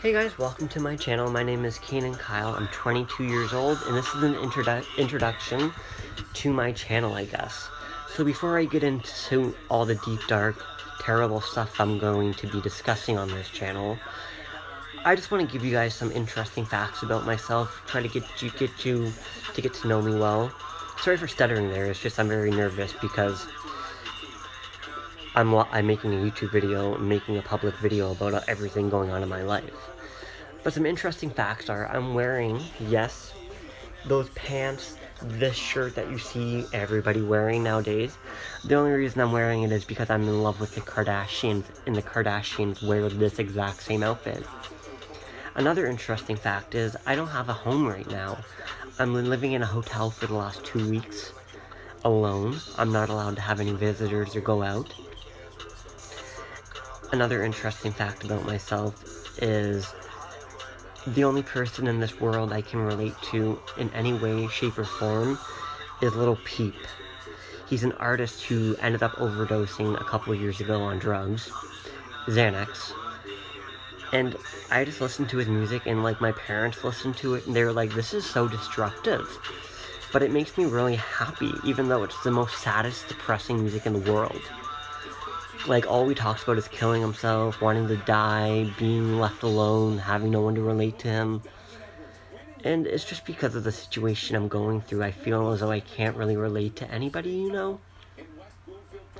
Hey guys, welcome to my channel. My name is Caynen Kyle. I'm 22 years old, and this is an introduction to my channel, I guess. So before I get into all the deep, dark, terrible stuff I'm going to be discussing on this channel, I just want to give you guys some interesting facts about myself, try to get you to get to know me well. Sorry for stuttering there, it's just I'm very nervous because I'm making a YouTube video, making a public video about everything going on in my life. But some interesting facts are, I'm wearing, yes, those pants, this shirt that you see everybody wearing nowadays. The only reason I'm wearing it is because I'm in love with the Kardashians, and the Kardashians wear this exact same outfit. Another interesting fact is, I don't have a home right now. I'm living in a hotel for the last 2 weeks, alone. I'm not allowed to have any visitors or go out. Another interesting fact about myself is the only person in this world I can relate to in any way, shape, or form is Little Peep. He's an artist who ended up overdosing a couple years ago on drugs, Xanax. And I just listened to his music, and like my parents listened to it, and they were like, this is so destructive. But it makes me really happy, even though it's the most saddest, depressing music in the world. Like, all he talks about is killing himself, wanting to die, being left alone, having no one to relate to him. And it's just because of the situation I'm going through, I feel as though I can't really relate to anybody, you know?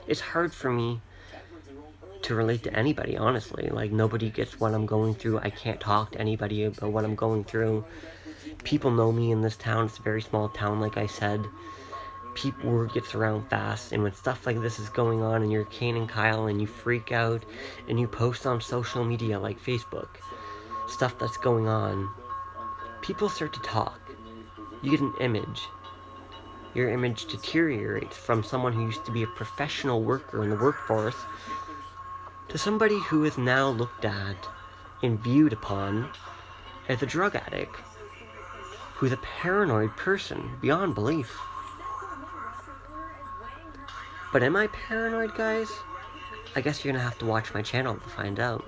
It's hard for me to relate to anybody, honestly. Like, nobody gets what I'm going through. I can't talk to anybody about what I'm going through. People know me in this town. It's a very small town, like I said. Word gets around fast, and when stuff like this is going on and you're Caynen Kyle and you freak out and you post on social media like Facebook, stuff that's going on, people start to talk. You get an image. Your image deteriorates from someone who used to be a professional worker in the workforce to somebody who is now looked at and viewed upon as a drug addict, who's a paranoid person beyond belief. But am I paranoid, guys? I guess you're gonna have to watch my channel to find out.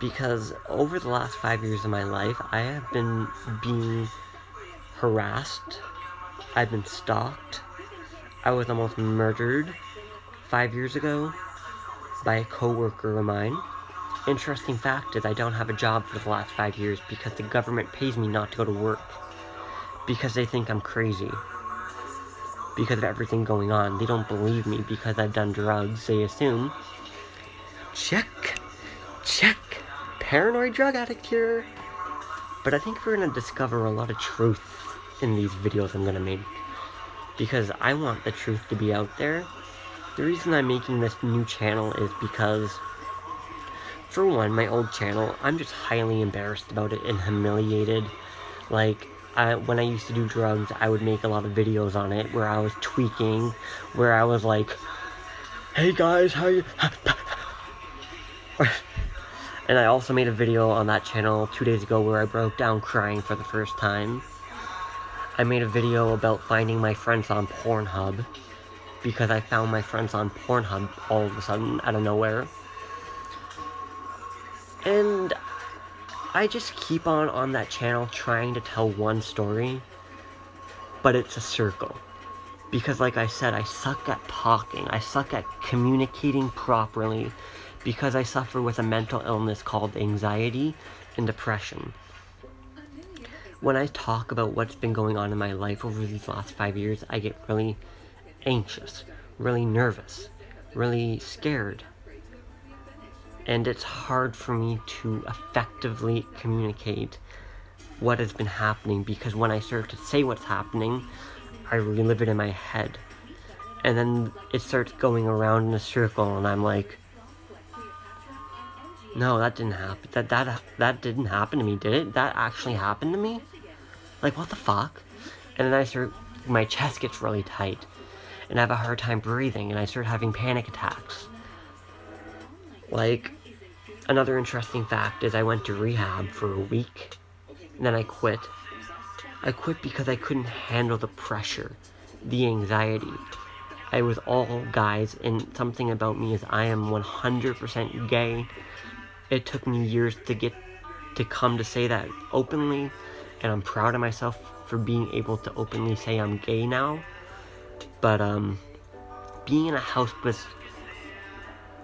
Because over the last 5 years of my life, I have been being harassed. I've been stalked. I was almost murdered 5 years ago by a co-worker of mine. Interesting fact is I don't have a job for the last 5 years because the government pays me not to go to work. Because they think I'm crazy. Because of everything going on. They don't believe me because I've done drugs. They assume, check, paranoid drug addict here. But I think we're going to discover a lot of truth in these videos I'm going to make. Because I want the truth to be out there. The reason I'm making this new channel is because, for one, my old channel, I'm just highly embarrassed about it and humiliated. Like, when I used to do drugs, I would make a lot of videos on it where I was tweaking, where I was like, hey guys, how you... And I also made a video on that channel 2 days ago where I broke down crying for the first time. I made a video about finding my friends on Pornhub, because I found my friends on Pornhub all of a sudden, out of nowhere. And I just keep on that channel trying to tell one story, but it's a circle. Because like I said, I suck at talking, I suck at communicating properly, because I suffer with a mental illness called anxiety and depression. When I talk about what's been going on in my life over these last 5 years, I get really anxious, really nervous, really scared. And it's hard for me to effectively communicate what has been happening, because when I start to say what's happening, I relive it in my head. And then it starts going around in a circle, and I'm like, no, that didn't happen. That didn't happen to me, did it? That actually happened to me? Like, what the fuck? And then my chest gets really tight, and I have a hard time breathing, and I start having panic attacks. Like, another interesting fact is I went to rehab for a week, and then I quit. I quit because I couldn't handle the pressure, the anxiety. I was all guys, and something about me is I am 100% gay. it took me years to come to say that openly, and I'm proud of myself for being able to openly say I'm gay now. But being in a house with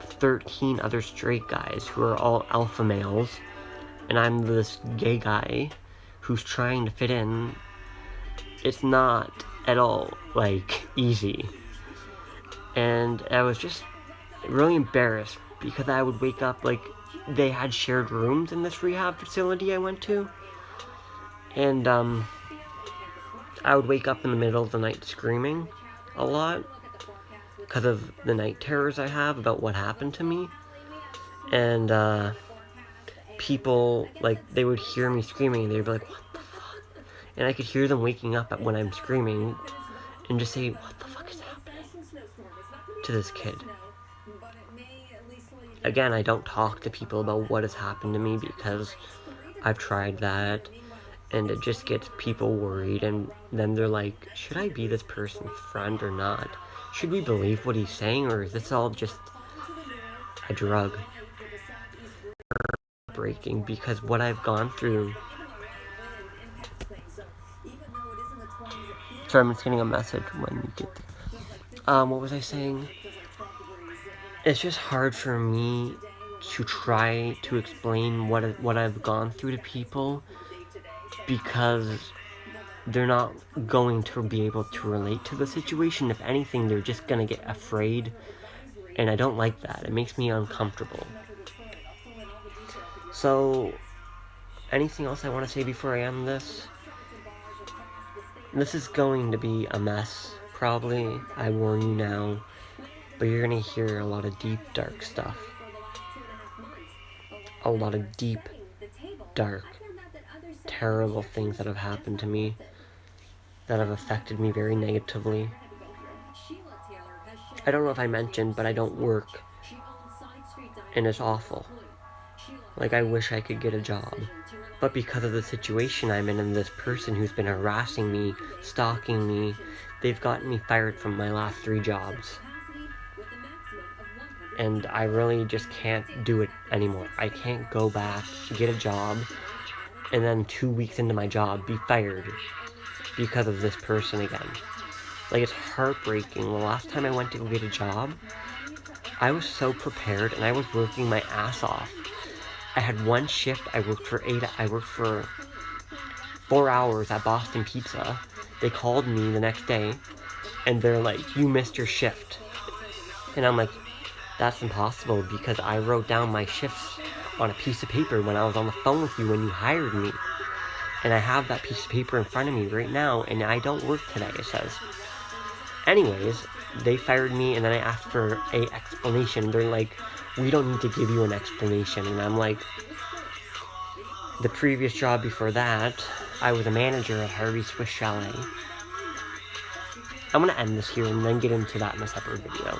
13 other straight guys who are all alpha males, and I'm this gay guy who's trying to fit in, it's not at all, like, easy. And I was just really embarrassed because I would wake up, like, they had shared rooms in this rehab facility I went to, and I would wake up in the middle of the night screaming a lot because of the night terrors I have about what happened to me. And people, like, they would hear me screaming and they'd be like, what the fuck? And I could hear them waking up when I'm screaming and just say, what the fuck is happening to this kid? Again, I don't talk to people about what has happened to me because I've tried that, and it just gets people worried, and then they're like, should I be this person's friend or not? Should we believe what he's saying, or is this all just a drug? Breaking, because what I've gone through... Sorry, I'm just getting a message when you get there. What was I saying? It's just hard for me to try to explain what I've gone through to people because they're not going to be able to relate to the situation. If anything, they're just gonna get afraid, and I don't like that. It makes me uncomfortable. So, anything else I want to say before I end this? This is going to be a mess, probably. I warn you now. But you're gonna hear a lot of deep, dark stuff. A lot of deep, dark, terrible things that have happened to me that have affected me very negatively. I don't know if I mentioned, but I don't work, and it's awful. Like, I wish I could get a job. But because of the situation I'm in and this person who's been harassing me, stalking me, they've gotten me fired from my last 3 jobs. And I really just can't do it anymore. I can't go back, get a job, and then 2 weeks into my job be fired because of this person again. Like, it's heartbreaking. The last time I went to go get a job, I was so prepared and I was working my ass off. I had one shift, I worked for 4 hours at Boston Pizza. They called me the next day and they're like, you missed your shift. And I'm like, that's impossible because I wrote down my shifts on a piece of paper when I was on the phone with you when you hired me. And I have that piece of paper in front of me right now, and I don't work today, it says. Anyways, they fired me, and then I asked for an explanation. They're like, we don't need to give you an explanation. And I'm like, the previous job before that, I was a manager at Harvey Swiss Chalet. I'm going to end this here and then get into that in a separate video.